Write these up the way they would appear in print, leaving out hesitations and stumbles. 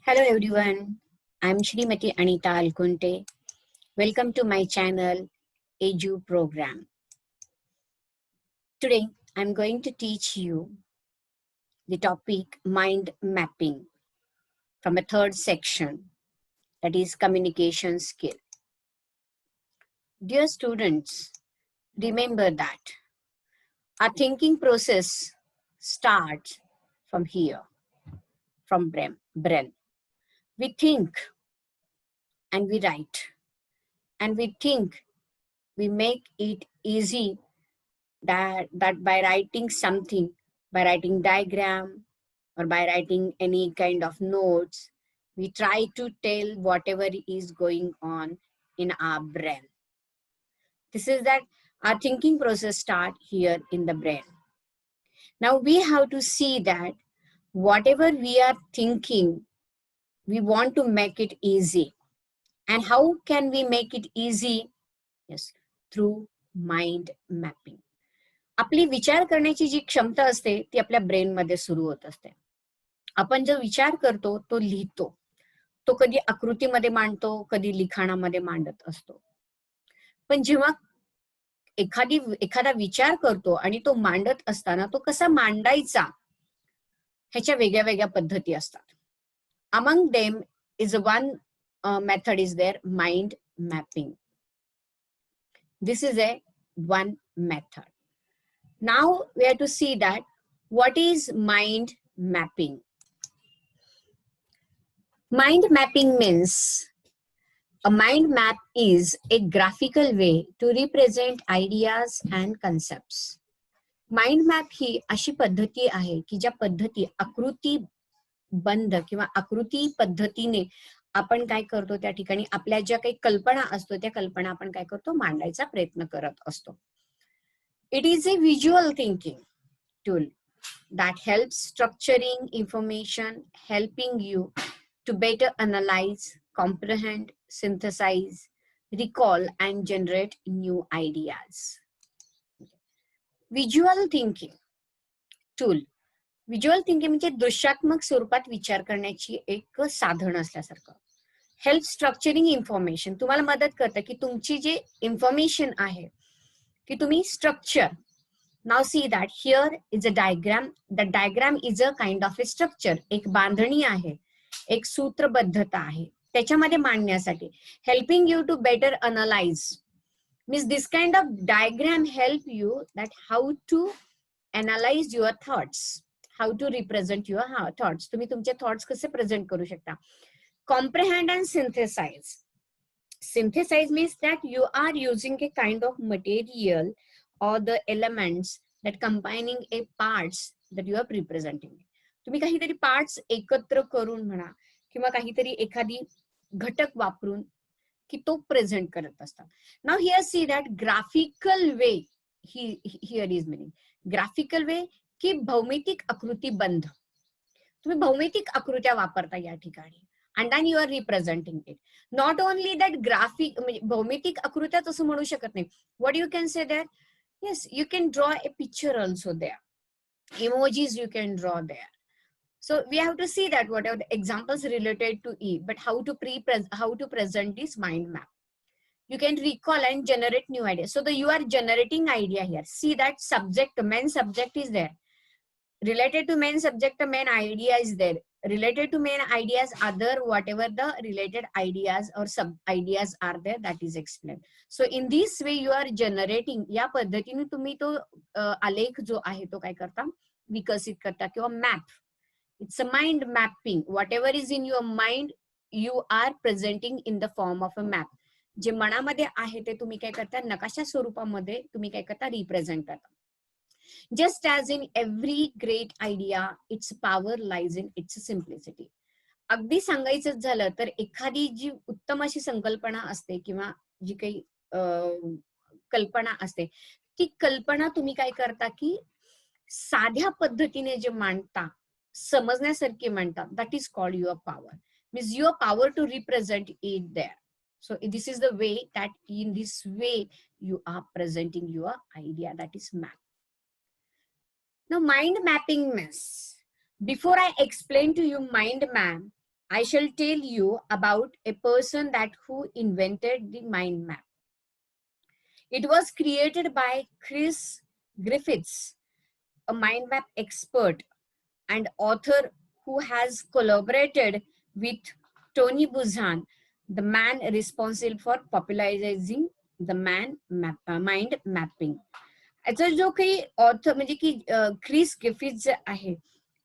Hello everyone, I'm Shrimati Anita Alkunte. Welcome to my channel Edu program. Today I'm going to teach you the topic mind mapping from a third section, that is communication skill. Dear students, remember that our thinking process starts from here, from brain. We think and we write, and we think we make it easy that by writing something, by writing diagram or by writing any kind of notes, we try to tell whatever is going on in our brain. This is that our thinking process start here in the brain. Now we have to see that whatever we are thinking, we want to make it easy. And how can we make it easy? Yes, through mind mapping. आपली विचार करण्याची जी क्षमता असते ती आपल्या brain मध्ये सुरू होत असते. आपण जो विचार करतो तो लिहितो, तो कधी आकृतीमध्ये मांडतो, कधी लिखाणामध्ये मांडत असतो. पण जेव्हा एखादा विचार करतो आणि तो मांडत असताना तो कसा मांडायचा ह्याच्या वेगळ्या वेगळ्या पद्धती असतात. Among them is one method is there mind mapping. This is a one method. Now we have to see that what is mind mapping. Mind mapping means a mind map is a graphical way to represent ideas and concepts. Mind map ही अशी पद्धती आहे की ज्या पद्धती आकृती बंध किंवा आकृती पद्धतीने आपण काय करतो त्या ठिकाणी आपल्या ज्या काही कल्पना असतो त्या कल्पना आपण काय करतो मांडायचा प्रयत्न करत असतो. It is a visual thinking tool that helps structuring information, helping you to better analyze, comprehend, synthesize, recall, and generate new ideas. Visual thinking tool. Visual thinking म्हणजे दृश्यात्मक स्वरूपात विचार करण्याची एक साधन असल्यासारखं. हेल्प स्ट्रक्चरिंग इन्फॉर्मेशन, तुम्हाला मदत करतं की तुमची जे इन्फॉर्मेशन आहे की तुम्ही structure. Now see that here is a diagram. The diagram is a kind of a structure. एक बांधणी आहे, एक सूत्रबद्धता आहे त्याच्यामध्ये मांडण्यासाठी. Helping you to better analyse means this kind of diagram help you that how to analyse your thoughts, how to represent your thoughts. तुम्ही तुमचे थॉट्स कसे प्रेझेंट करू शकता. Comprehend and synthesise. Synthesize means that you are using a kind of material or the elements that combining a parts that you are representing. तुम्ही काहीतरी parts एकत्र करून म्हणा किंवा काहीतरी एखादी घटक वापरून की तो प्रेझेंट करत असतात. Now here see that graphical way here is meaning. Graphical way की भौमितिक आकृतीबंध. तुम्ही भौमितिक आकृत्या वापरता या ठिकाणी. And then you are representing it. Not only that graphic, भौमितिक आकृत्याच असं म्हणू शकत नाही. What you can say there? Yes, you can draw a picture also there. Emojis you can draw there. So we have to see that what are the examples related to E, but how to present this mind map. You can recall and generate new ideas. So you are generating idea here. See that subject, main subject is there. Related to main subject, the main idea is there. Related to main ideas, other whatever the related ideas or sub ideas are there, that is explained. So in this way you are generating. या पद्धतीने तुम्ही तो आलेख जो आहे तो काय करता विकसित करता किंवा map. It's a mind mapping. whatever is in your mind you are presenting in the form of a map. जे मनामध्ये आहे ते तुम्ही काय करता नकाशा स्वरूपामध्ये तुम्ही काय करता रिप्रेझेंट करता. Just as in every great idea, its power lies in its simplicity. अगदी सांगायचं झालं तर एखादी जी उत्तम अशी संकल्पना असते किंवा जी काही कल्पना असते ती कल्पना तुम्ही काय करता की साध्या पद्धतीने जे मांडता, समजण्यासारखी मांडता, that is called your power. Means your power to represent it there. So this is the way that in this way you are presenting your idea, that is map. Now mind mapping means, before I explain to you mind map, I shall tell you about a person that who invented the mind map. It was created by Chris Griffiths, a mind map expert and author who has collaborated with Tony Buzan, the man responsible for popularizing the mind mapping. याचा जो काही author म्हणजे की Chris गिफिथ जे आहे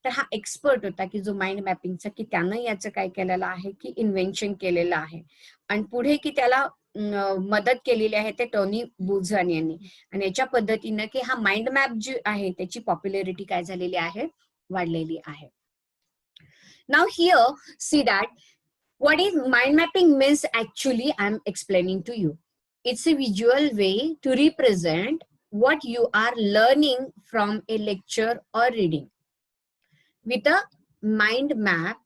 तर हा expert होता की जो माइंड मॅपिंगचा की त्यानं याचं काय केलेलं आहे की इन्व्हेन्शन केलेलं आहे आणि पुढे की त्याला मदत केलेली आहे ते टोनी बुझन यांनी आणि याच्या पद्धतीनं की हा माइंड मॅप जी आहे त्याची पॉप्युलॅरिटी काय झालेली आहे वाढलेली आहे. Now here see that what is mind mapping means actually I'm explaining to you. It's a visual way to represent what you are learning from a lecture or reading. With a mind map,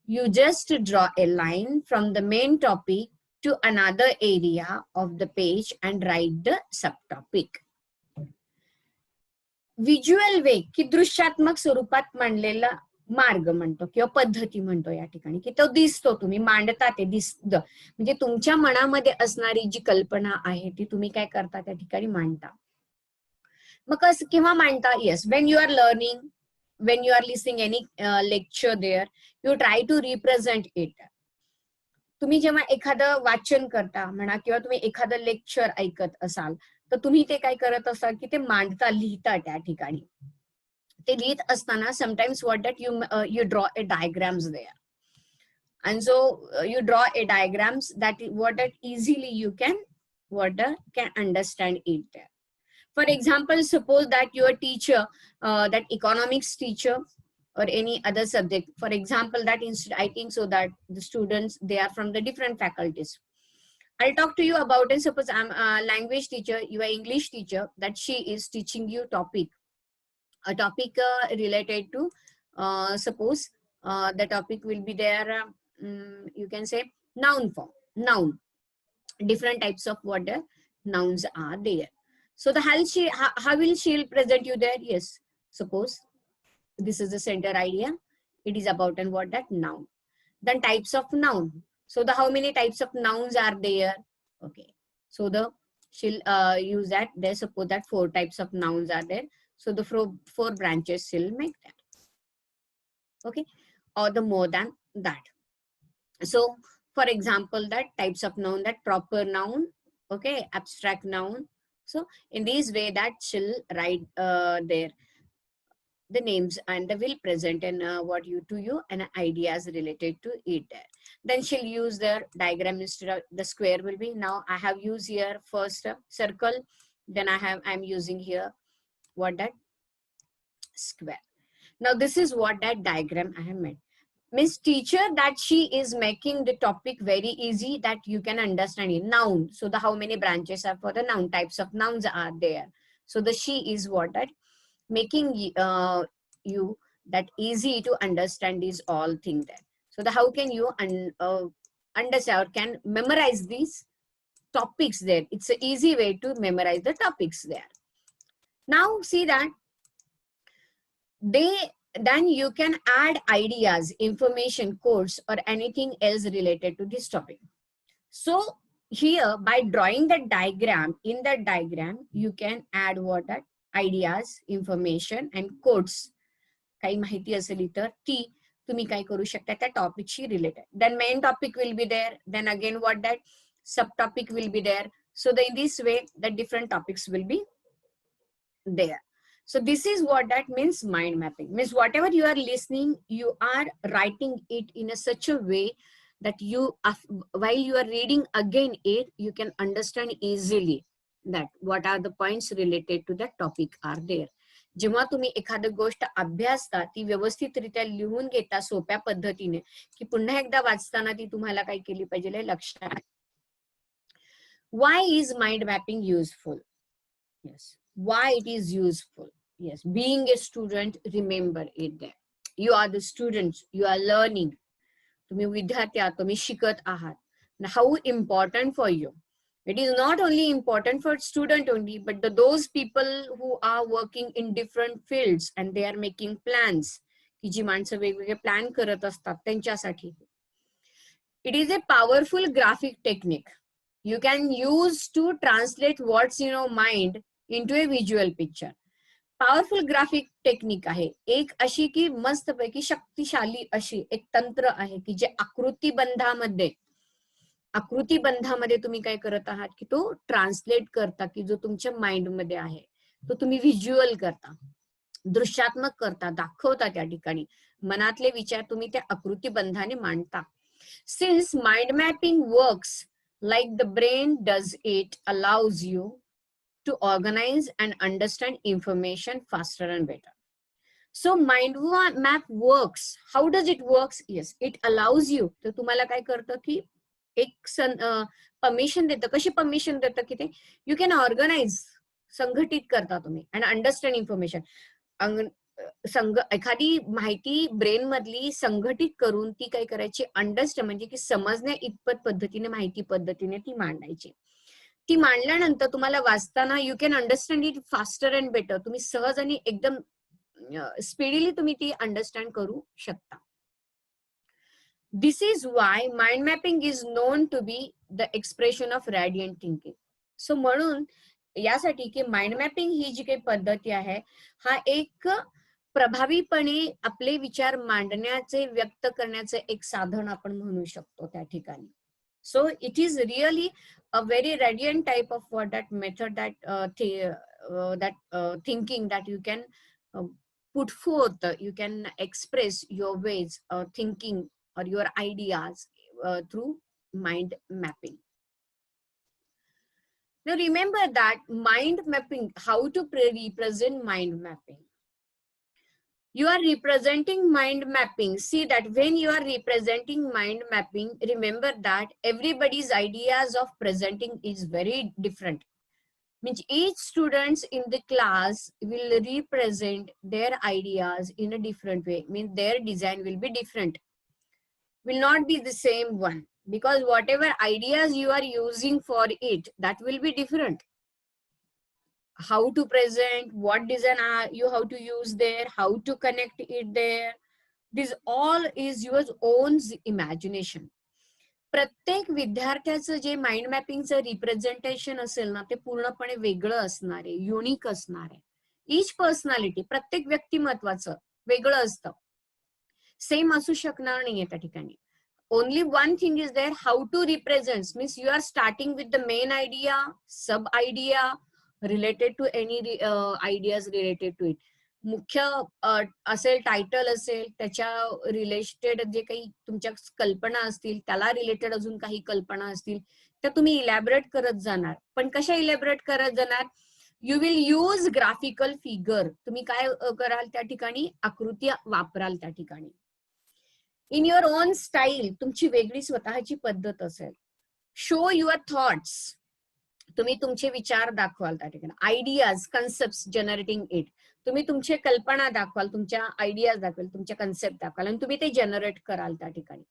you just draw a line from the main topic to another area of the page and write the subtopic. Visual way की दृश्यात्मक स्वरूपात मांडलेला मार्ग म्हणतो किंवा पद्धती म्हणतो या ठिकाणी की तो दिसतो तुम्ही मांडता ते दिसतं म्हणजे तुमच्या मनामध्ये असणारी जी कल्पना आहे ती तुम्ही काय करता त्या ठिकाणी मांडता. मग कसं केव्हा मांडता yes when you are learning when you are listening any lecture there you try to represent it. तुम्ही जेव्हा एखादं वाचन करता म्हणा किंवा तुम्ही एखादं लेक्चर ऐकत असाल तर तुम्ही ते काय करत असाल की ते मांडता लिहिता त्या ठिकाणी ते लिहित असताना sometimes what that you draw a diagrams there and so you draw a diagrams that what that easily you can understand it there. For example, suppose that your teacher, that economics teacher or any other subject, for example, that instead I think so that the students, they are from the different faculties. I'll talk to you about it. Suppose I'm a language teacher, you are English teacher, that she is teaching you a topic related to, suppose the topic will be there, you can say noun form, noun, different types of what the nouns are there. So how will she present you there? Yes, suppose this is the center idea. It is about and what that noun. Then types of noun. So how many types of nouns are there? Okay. So she'll use that. There suppose that 4 types of nouns are there. So the 4 branches she'll make that. Okay. Or the more than that. So for example, that types of noun, that proper noun, okay, abstract noun. So in this way that she'll write there the names and they will present and what you to you and ideas related to it there. Then she'll use the diagram instead of the square will be. Now I have used here first circle, then I'm using here what that square. Now this is what that diagram I have made. Miss teacher that she is making the topic very easy that you can understand it. Noun. So how many branches are for the noun, types of nouns are there. So the she is what that making you that easy to understand these all things there. So how can you understand or can memorize these topics there? It's an easy way to memorize the topics there. Now see that then you can add ideas, information, quotes, or anything else related to this topic. So here by drawing the diagram, in that diagram you can add what that ideas, information and quotes. काही माहिती असेल तर ती तुम्ही काय करू शकता त्या टॉपिकशी related. Then main topic will be there. Then again what that subtopic will be there. So in this way the different topics will be there. So this is what that means mind mapping. Means whatever you are listening, you are writing it in a such a way that you, while you are reading again it, you can understand easily that what are the points related to that topic are there. जेव्हा तुम्ही एखादी गोष्ट अभ्यासता ती व्यवस्थितरित्या लिहून घेता सोप्या पद्धतीने की पुन्हा एकदा वाचताना ती तुम्हाला काय केली पाहिजे लक्षात. Why is mind mapping useful? Yes. Why it is useful? Yes, being a student, remember it there. You are the students, you are learning. तुम्ही विद्यार्थी आहात, तुम्ही शिकत आहात. How important for you? It is not only important for student only, but those people who are working in different fields and they are making plans. की जी माणसं वेगवेगळे plan करत असतात त्यांच्यासाठी. It is a powerful graphic technique you can use to translate what's in your mind into a visual picture. Powerful graphic technique आहे एक अशी की मस्तपैकी शक्तिशाली अशी एक तंत्र आहे की जे आकृतीबंधामध्ये तुम्ही काय करत आहात की तो ट्रान्सलेट करता की जो तुमच्या माइंड मध्ये आहे तो तुम्ही व्हिज्युअल करता, दृश्यात्मक करता, दाखवता. त्या ठिकाणी मनातले विचार तुम्ही त्या आकृतीबंधाने मांडता. Since mind mapping works like the brain does, it allows you to organize and understand information faster and better. So mind map works. How does it works? Yes, it allows you. तर तुम्हाला काय करतं की एक permission देतं. कशी permission देतं की ते यू कॅन ऑर्गनाइज, संघटित करता तुम्ही अँड अंडरस्टँड इन्फॉर्मेशन. एखादी माहिती ब्रेन मधली संघटित करून ती काय करायची, अंडरस्टँड म्हणजे की समजण्या इतपत पद्धतीने, माहिती पद्धतीने ती मांडायची. ती मांडल्यानंतर तुम्हाला वाचताना you can understand it faster and better. तुम्ही सहज आणि एकदम स्पीडीली तुम्ही ती अंडरस्टँड करू शकता. This is why mind mapping is known to be the expression of radiant thinking. So म्हणून यासाठी की माइंड मॅपिंग ही जी काही पद्धती आहे हा एक प्रभावीपणे आपले विचार मांडण्याचे, व्यक्त करण्याचे एक साधन आपण म्हणू शकतो त्या ठिकाणी. So it is really a very radiant type of what that method that thinking that you can put forth, you can express your ways thinking or your ideas through mind mapping. Now remember that mind mapping, how to represent mind mapping. You are representing mind mapping. See that when you are representing mind mapping, remember that everybody's ideas of presenting is very different. Means each students in the class will represent their ideas in a different way. Means their design will be different. Will not be the same one. Because whatever ideas you are using for it, that will be different. How to present, what design you how to use there, how to connect it there, this all is your own imagination. प्रत्येक विद्यार्थ्याचं जे mind मॅपिंगचं representation असेल ना ते पूर्णपणे वेगळं असणार आहे, unique असणार आहे. इच पर्सनॅलिटी, प्रत्येक व्यक्तिमत्वाचं वेगळं असतं, सेम असू शकणार नाहीये त्या ठिकाणी. Only one thing is there, how to represent. Means you are starting with the main idea, sub idea, related to any ideas related to it. मुख्य असेल, टायटल असेल, त्याच्या रिलेटेड जे काही तुमच्या कल्पना असतील, त्याला रिलेटेड अजून काही कल्पना असतील त्या तुम्ही इलॅबरेट करत जाणार. पण कशा इलॅबरेट करत जाणार? You will use graphical figure. तुम्ही काय कराल त्या ठिकाणी? आकृती वापराल त्या ठिकाणी. इन युअर ओन स्टाईल, तुमची वेगळी स्वतःची पद्धत असेल. शो युअर थॉट्स, तुम्ही तुमचे विचार दाखवाल त्या ठिकाणी. आयडियाज, कन्सेप्ट जनरेटिंग इट, तुम्ही तुमचे कल्पना दाखवाल, तुमच्या आयडियाज दाखवाल, तुमच्या कन्सेप्ट दाखवाल आणि तुम्ही ते जनरेट कराल त्या ठिकाणी.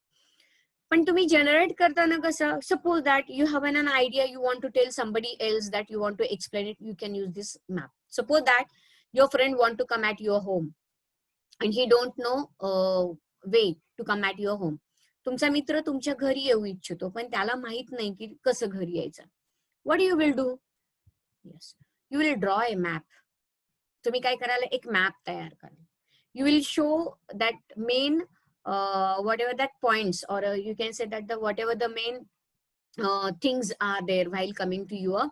पण तुम्ही जनरेट करताना कसं, suppose that you have an idea, you want to tell somebody else that you want to explain it, you can use this map. Suppose that your friend want to come at your home and he don't know way to come at your home. तुमचा मित्र तुमच्या घरी येऊ इच्छितो पण त्याला माहित नाही की कसं घरी यायचं. What you will do? Yes, you will draw a map. तुम्ही काय कराल? एक मॅप तयार कराल. You will show that main whatever that points or you can say that the whatever the main things are there while coming to your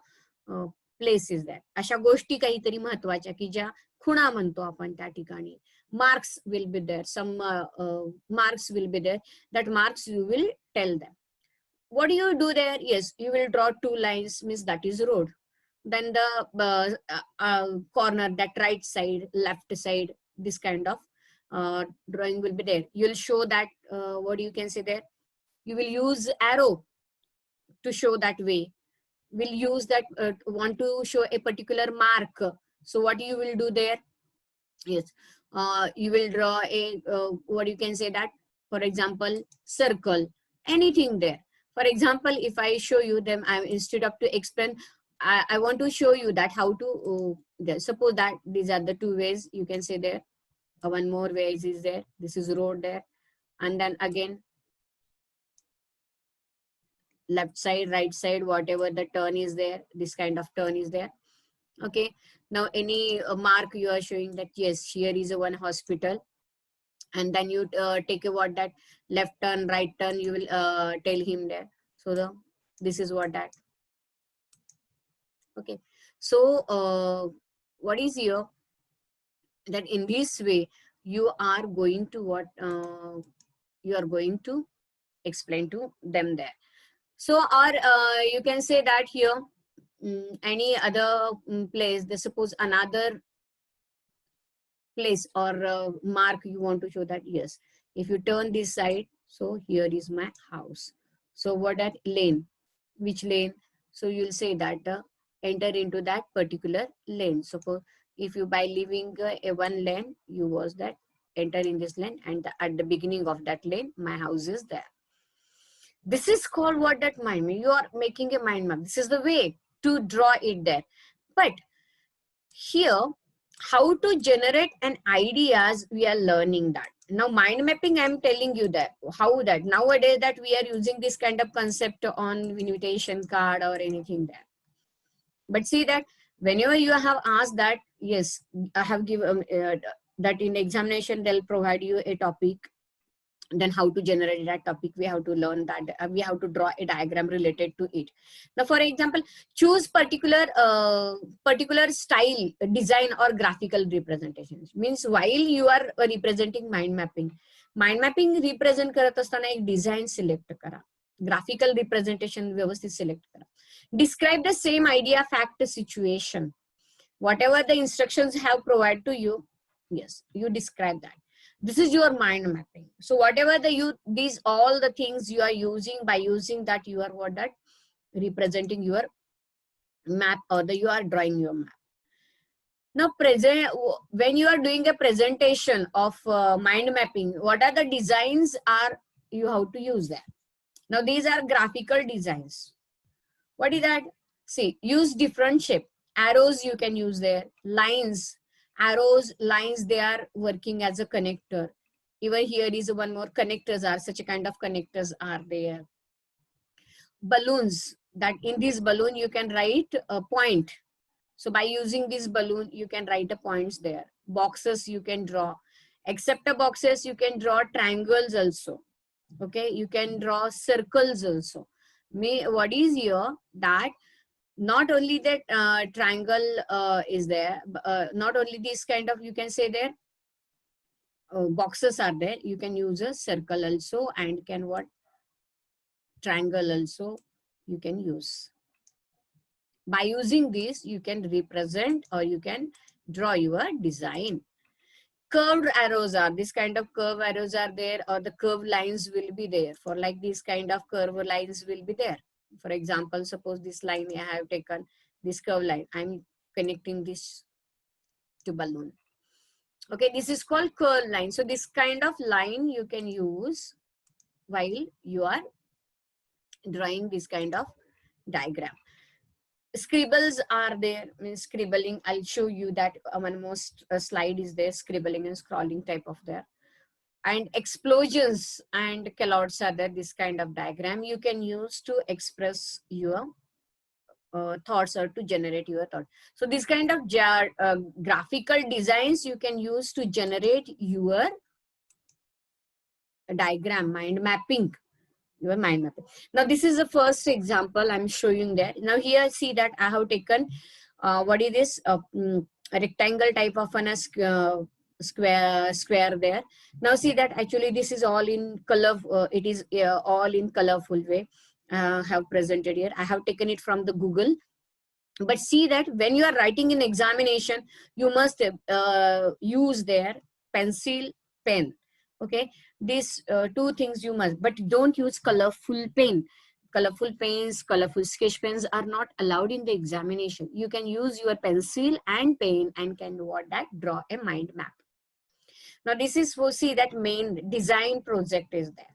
place is there. अशा गोष्टी काहीतरी महत्वाच्या की ज्या खुणा म्हणतो आपण त्या ठिकाणी. Marks will be there. Some marks will be there. That marks you will tell them. What do you do there? Yes, you will draw two lines, means that is road. Then the corner, that right side, left side, this kind of drawing will be there. You'll show that what you can say there. You will use arrow to show that way. Will use that want to show a particular mark. So what you will do there? Yes, you will draw a what you can say that. For example, circle, anything there. For example, if I show you them, instead of to explain, I want to show you that how to suppose that these are the two ways you can say there. One more way is there. This is road there, and then again left side, right side, whatever the turn is there, this kind of turn is there. Okay, now any mark you are showing that yes, here is a one hospital, and then you take a what that left turn, right turn, you will tell him there. So this is what that. Okay, so what is here, that in this way you are going to what you are going to explain to them there. So, or you can say that here, any other place, they suppose another place or mark you want to show that yes, if you turn this side, so here is my house. So what that lane, which lane? So you'll say that enter into that particular lane. Suppose if you by leaving a one lane, you was that enter in this lane, and at the beginning of that lane, my house is there. This is called what that mind map. You are making a mind map. This is the way to draw it there. But here, how to generate an ideas, we are learning that. Now mind mapping, I'm telling you that how that nowadays that we are using this kind of concept on invitation card or anything there. But see that whenever you have asked that, yes, I have given that in examination, they'll provide you a topic. Then how to generate that topic, we have to learn that, we have to draw a diagram related to it. Now for example, choose particular style, design or graphical representations. Means while you are representing mind mapping represent करत असताना एक design select करा, graphical representation व्यवस्थित select करा. Describe the same idea, fact, situation, whatever the instructions have provided to you. Yes, you describe that. This is your mind mapping. So whatever these all the things you are using, by using that you are what that representing your map, or you are drawing your map. Now when you are doing a presentation of mind mapping, what are the designs are you have to use that. Now these are graphical designs. What is that? See, use different shape. Arrows you can use there, lines, arrows, lines, they are working as a connector. Even here is one more, connectors are such a kind of connectors are there. Balloons, that in this balloon you can write a point. So by using this balloon, you can write a points there. Boxes you can draw. Except the boxes, you can draw triangles also. Okay, you can draw circles also. What is here that not only that triangle is there, not only this kind of, you can say there boxes are there, you can use a circle also, and can what, triangle also you can use. By using this, you can represent or you can draw your design. Curved arrows are, this kind of curved arrows are there, or the curved lines will be there. For like this kind of curved lines will be there. For example, suppose this line I have taken, this curved line, I'm connecting this to balloon. Okay, this is called curved line. So this kind of line you can use while you are drawing this kind of diagram. Scribbles are there, means scribbling. I'll show you that one most slide is there, scribbling and scrolling type of there. And explosions and callouts are there, this kind of diagram you can use to express your thoughts or to generate your thought. So this kind of graphical designs you can use to generate your diagram, mind mapping. Your mind mapping. Now this is the first example I'm showing there. Now here see that I have taken what is this a rectangle type of an square there. Now see that actually this is all in color. It is all in colorful way. Have presented here. I have taken it from the Google. But see that when you are writing in examination, you must use their pencil, pen. Okay, these two things you must, but don't use colorful pen. Colorful pens, colorful sketch pens are not allowed in the examination. You can use your pencil and pen and can what that draw a mind map. Now this is for see that main design project is there.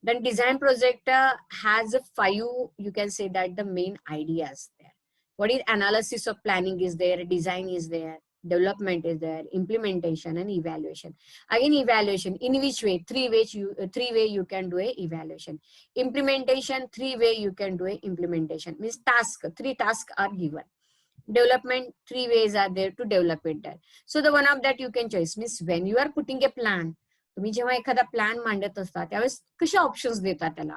Then design project has a 5, you can say that the main ideas there. What is analysis of planning is there, design is there, development is there, implementation and evaluation. Again, evaluation, in which way? Three way you can do a evaluation. Implementation, three way you can do a implementation. Means task, three tasks are given. Development, three ways are there to develop it there. So the one of that you can choose. Means when you are putting a plan, तुम्ही जेव्हा एखादा plan मांडत असता त्यावेळेस कशा options देता त्याला,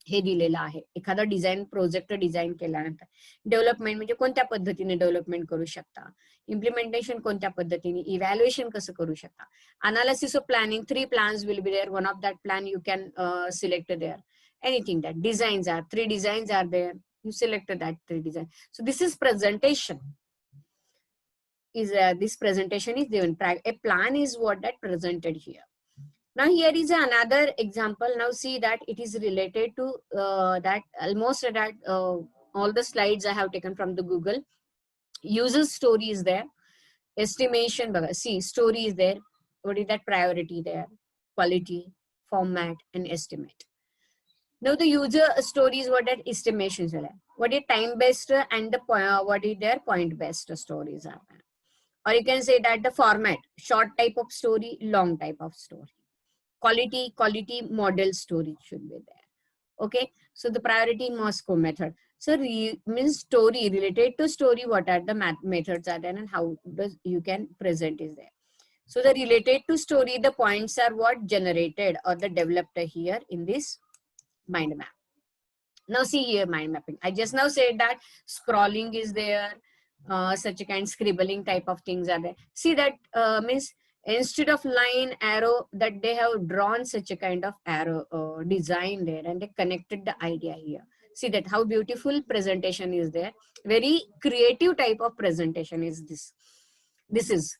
हे दिलेलं आहे. एखादा डिझाईन प्रोजेक्ट डिझाईन केल्यानंतर डेव्हलपमेंट म्हणजे कोणत्या पद्धतीने डेव्हलपमेंट करू शकता, इम्प्लिमेंटेशन कोणत्या पद्धतीने, इव्हॅल्युएशन कसं करू शकता, analysis of planning, 3 plans will be there. One of that plan you can select there. Anything that designs are 3 designs are there, you selected that 3 design. So this is presentation. This presentation is given. A plan is what that presented here. Now here is another example. Now see that it is related to that almost that all the slides I have taken from the Google. User story is there. Estimation, see, story is there. What is that? Priority there. Quality, format, and estimate. Now the user stories, what that estimations are. What is time based and the what is their point based stories are. Or you can say that the format, short type of story, long type of story. Quality model story should be there. Okay, so the priority Moscow method. So means story, related to story, what are the methods are there and how does you can present is there. So the related to story, the points are what generated or the developed here in this mind map. Now see here mind mapping. I just now said that scrolling is there, such a kind scribbling type of things are there. See that means instead of line arrow that they have drawn such a kind of arrow design there and they connected the idea here. See that how beautiful presentation is there. Very creative type of presentation is this. This is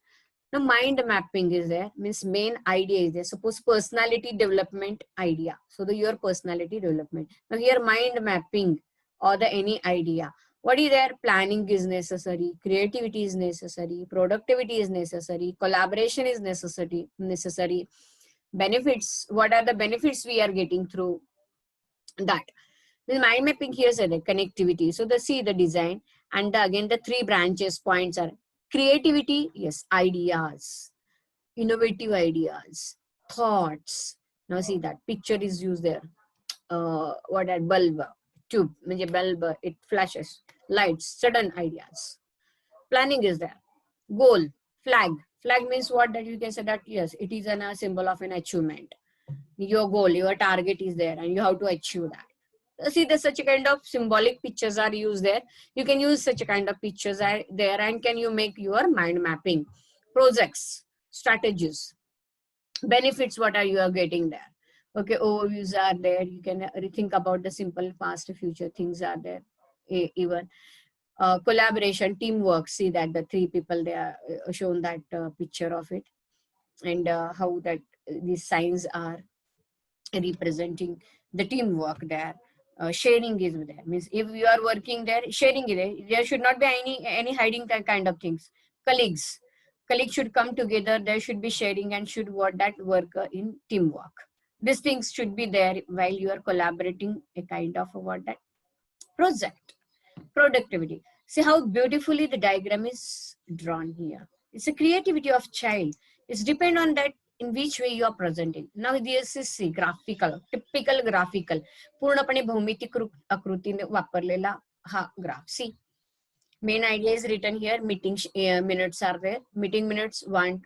now mind mapping is there, means main idea is there. Suppose personality development idea. So your personality development. Now here mind mapping or the any idea. What is there? Planning is necessary, creativity is necessary, productivity is necessary, collaboration is necessary. Benefits, what are the benefits we are getting through that? The mind mapping here said connectivity. So see the design and again the 3 branches points are creativity, yes, ideas, innovative ideas, thoughts. Now see that picture is used there. What are bulb, tube, bulb, it flashes, lights, sudden ideas. Planning is there. Goal, flag. Flag means what, that you can say that yes, it is a symbol of an achievement. Your goal, your target is there and you have to achieve that. See, there's such a kind of symbolic pictures are used there. You can use such a kind of pictures are there and can you make your mind mapping. Projects, strategies, benefits, what are you are getting there. Okay, overviews are there. You can rethink about the simple past future things are there. Even collaboration, teamwork. See that the 3 people they are shown that picture of it and how that these signs are representing the teamwork there. Sharing is there, means if you are working there, sharing is there. There should not be any hiding that kind of things. Colleagues should come together, there should be sharing and should what that work in teamwork. These things should be there while you are collaborating a kind of what that project. Productivity, see how beautifully the diagram is drawn here. It's a creativity of child. It's depend on that in which way you are presenting. Now this is see, graphical, typical graphical. पूर्णपणे भौमितिक आकृतीने वापरलेला हा graph. See, main idea is written here. Meeting minutes are there. Meeting minutes 1,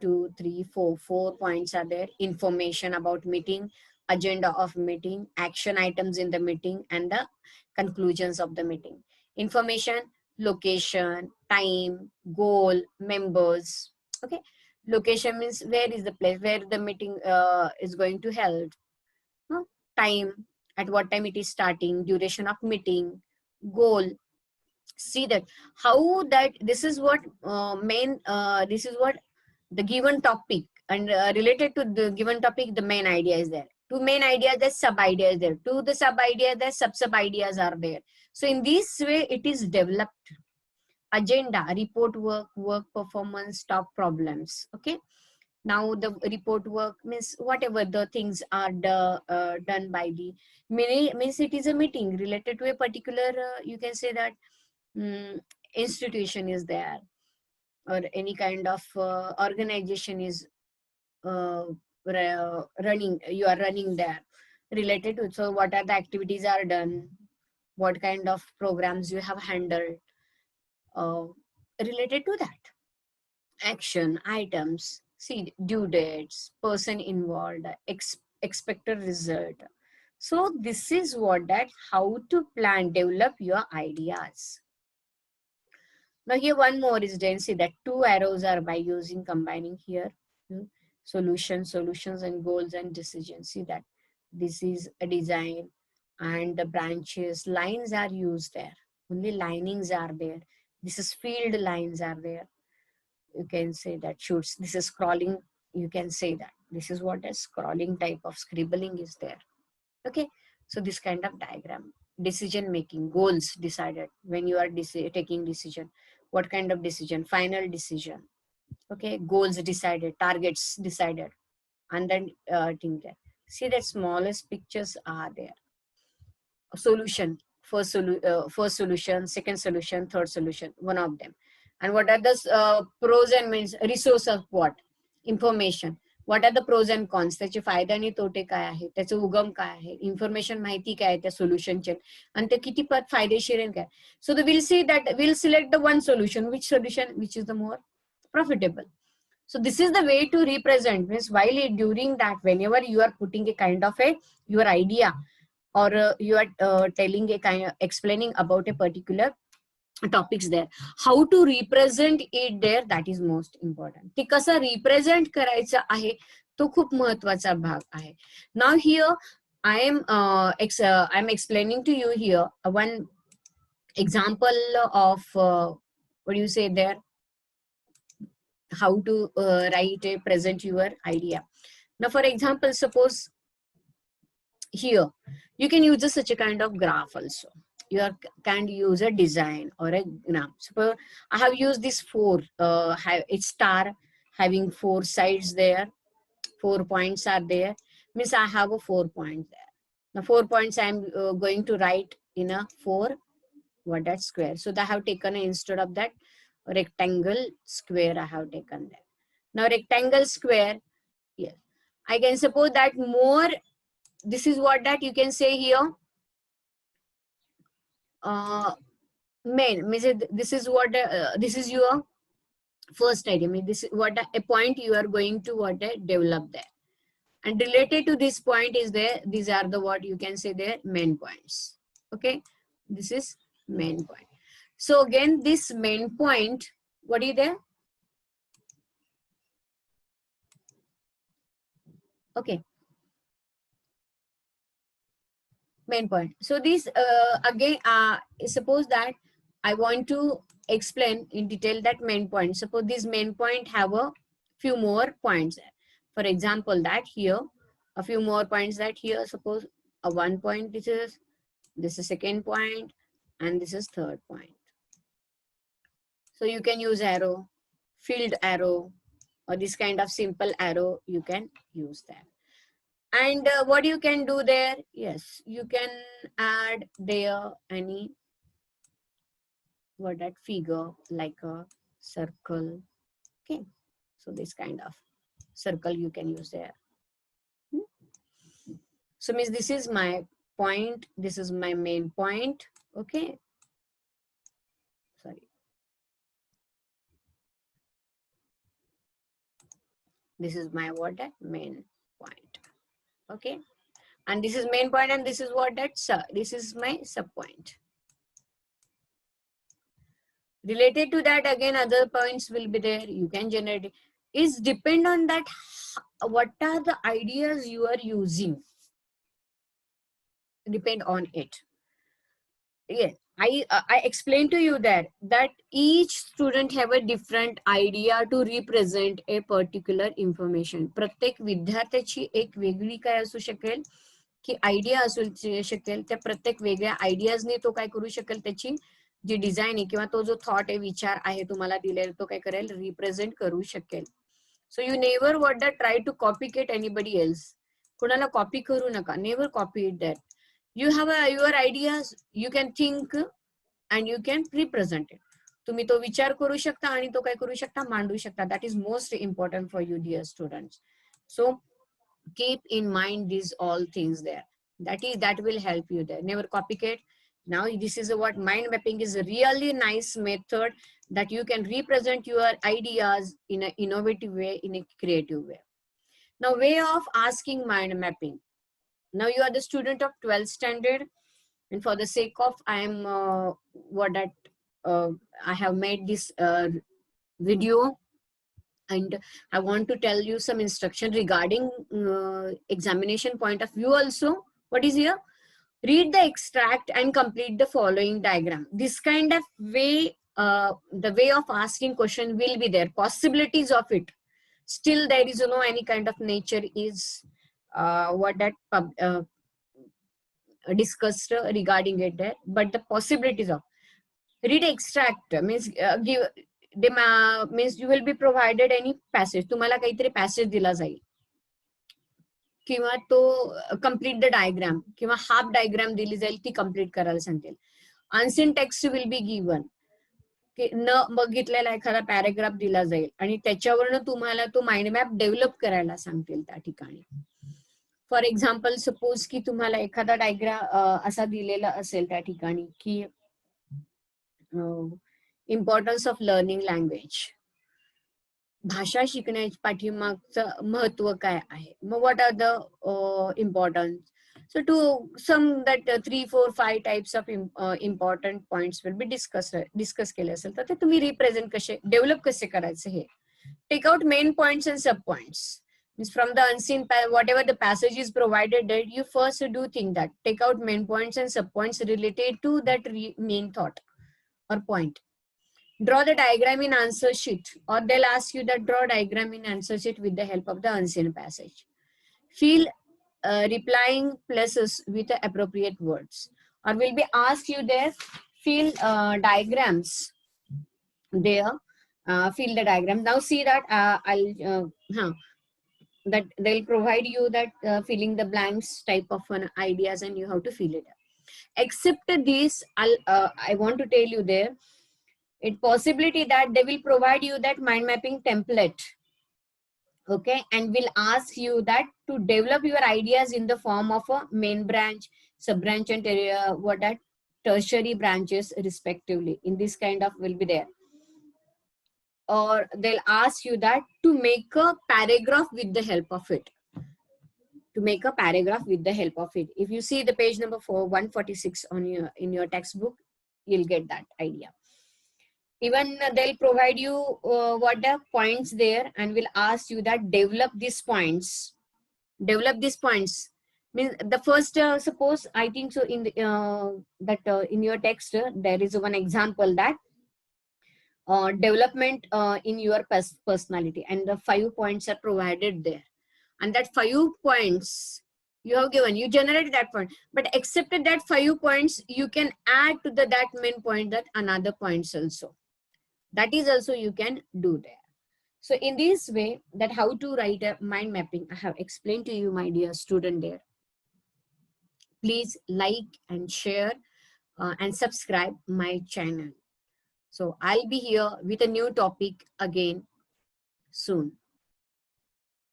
2, 3, 4. 4 points are there. Information about meeting, agenda of meeting, action items in the meeting, and the conclusions of the meeting. Information, location, time, goal, members. Okay, location means where is the place where the meeting is going to held. Time, at what time it is starting, duration of meeting, goal. See that how that this is what this is what the given topic and related to the given topic the main idea is there. 2 main ideas, the sub ideas there. 2 the sub ideas, the sub ideas are there. So in this way it is developed. Agenda, report work performance, top problems. Okay, now the report work means whatever the things are done by the means it is a meeting related to a particular you can say that institution is there. or any kind of organization is running, you are running there, related to, so what are the activities are done, what kind of programs you have handled, uh, related to that. Action items, see due dates, person involved, expected result. So this is what that how to plan, develop your ideas. Now here one more is there. See that two arrows are by using combining here. Solutions and goals and decisions. See that this is a design and the branches, lines are used there. Only linings are there. This is field lines are there. You can say that shoots. This is scrolling. You can say that this is what a scrolling type of scribbling is there. Okay. So this kind of diagram. Decision making, goals decided when you are taking decision. What kind of decision? Final decision. Okay, goals decided, targets decided, and then thing there. See that smallest pictures are there. Solution, first solution, second solution, third solution, one of them. And what are the pros and means resource of what? Information. What are the pros and cons? त्याचे फायदे आणि तोटे काय आहे, त्याचं उगम काय आहे, information माहिती काय आहे त्या सोल्युशनचे, आणि ते किती पद फायदेशीर आहे काय. So we'll see that we'll select the one solution, which is the more profitable. So this is the way to represent, means while during that, whenever you are putting a kind of a your idea, or you are telling a kind of explaining about a particular topics there, how to represent it there, that is most important. ते कसं represent करायचं आहे तो खूप महत्वाचा भाग आहे. Now here I am I'm explaining to you here one example of what do you say there, how to write a present your idea. Now for example, suppose here you can use such a kind of graph also. You can use a design or a graph. Suppose I have used this four, it's star having four sides there, 4 points are there, means I have a 4 points there. Now 4 points I am going to write in a 4 what that square. So I have taken instead of that rectangle square I have taken there. Now rectangle square, yes, I can suppose that more. This is what that you can say here. Main means this is what this is your first idea. Means this is what a point you are going to what develop there, and related to this point is there. These are the what you can say there main points. Okay, this is main point. So again, this main point, what is there? Okay. Main point. So this again, suppose that I want to explain in detail that main point. Suppose this main point have a few more points. For example, that here a few more points that here. Suppose a 1 point. This is second point, and this is third point. So you can use arrow, field arrow, or this kind of simple arrow you can use that. And what you can do there, yes, you can add there any what that figure like a circle. Okay, so this kind of circle you can use there. So means this is my point, this is my main point. Okay, sorry, this is my what that main point. Okay, and this is main point, and this is what that this is my sub point. Related to that, again other points will be there. You can generate it. Is depend on that what are the ideas you are using, depend on it. Yeah, I explained to you that each student have a different idea to represent a particular information. प्रत्येक विद्यार्थ्याची एक वेगळी काय असू शकेल की idea असू शकेल. त्या प्रत्येक वेगळ्या आयडियाजने तो काय करू शकेल, त्याची जी डिझाईन आहे किंवा तो जो थॉट आहे, विचार आहे तुम्हाला दिलेला, तो काय करेल, रिप्रेझेंट करू शकेल. So you never what that try to copy it anybody else. कोणाला कॉपी करू नका. Never copy it that. You have your ideas, you can think and you can represent it. तुम्ही तो विचार करू शकता आणि तो काय करू शकता, मांडू शकता. That is most important for you dear students. So keep in mind these all things there. That will help you there. Never copycat. Now this is what mind mapping is, a really nice method that you can represent your ideas in an innovative way, in a creative way. Now, way of asking mind mapping. Now you are the student of 12th standard, and for the sake of I am I have made this video, and I want to tell you some instruction regarding examination point of view also. What is here? Read the extract and complete the following diagram. This kind of way, the way of asking question will be there. Possibilities of it. Still there is no any kind of nature is discussed regarding it there. But the possibilities of read extract means give means you will be provided any passage. तुम्हाला काहीतरी passage दिला जाईल किंवा तो complete the diagram किंवा half diagram दिली जाईल, ती complete करायला सांगतील. Unseen text will be given. न बघितलेला एखादा पॅराग्राफ दिला जाईल आणि त्याच्यावरनं तुम्हाला तो माइंड मॅप डेव्हलप करायला सांगतील त्या ठिकाणी. फॉर एक्झाम्पल सपोज की तुम्हाला एखादा डायग्राम असा दिलेला असेल त्या ठिकाणी की इम्पॉर्टन्स ऑफ लर्निंग लँग्वेज, भाषा शिकण्याच्या पाठीमागचं महत्व काय आहे. मग what are the importance. So to some that 3, 4, 5 types of important points will be discuss केले असेल तर ते तुम्ही रिप्रेझेंट कसे डेव्हलप कसे करायचे हे. Take out main points and sub points. Means from the unseen whatever the passage is provided that you first do think that take out main points and sub points related to that main thought or point. Draw the diagram in answer sheet, or they'll ask you that draw diagram in answer sheet with the help of the unseen passage. Fill replying places with the appropriate words, or will be asked you there fill diagrams there. Fill the diagram. Now see that that they'll provide you that filling the blanks type of ideas, and you have to fill it. Except this, I want to tell you there, it possibility that they will provide you that mind mapping template. Okay, and will ask you that to develop your ideas in the form of a main branch, sub branch, and what are tertiary branches respectively. In this kind of will be there. Or they'll ask you that to make a paragraph with the help of it. To make a paragraph with the help of it. If you see the page number 146 on in your textbook, you'll get that idea. Even they'll provide you what are points there, and will ask you that develop these points. Develop these points. Means the first suppose I think so in the in your text there is one example that development in your personality, and the 5 points are provided there, and that 5 points you have given, you generate that point, but excepted that 5 points you can add to that main point that another points also. That is also you can do there. So in this way, that how to write a mind mapping, I have explained to you, my dear student there. Please like and share and subscribe my channel. So I'll be here with a new topic again soon.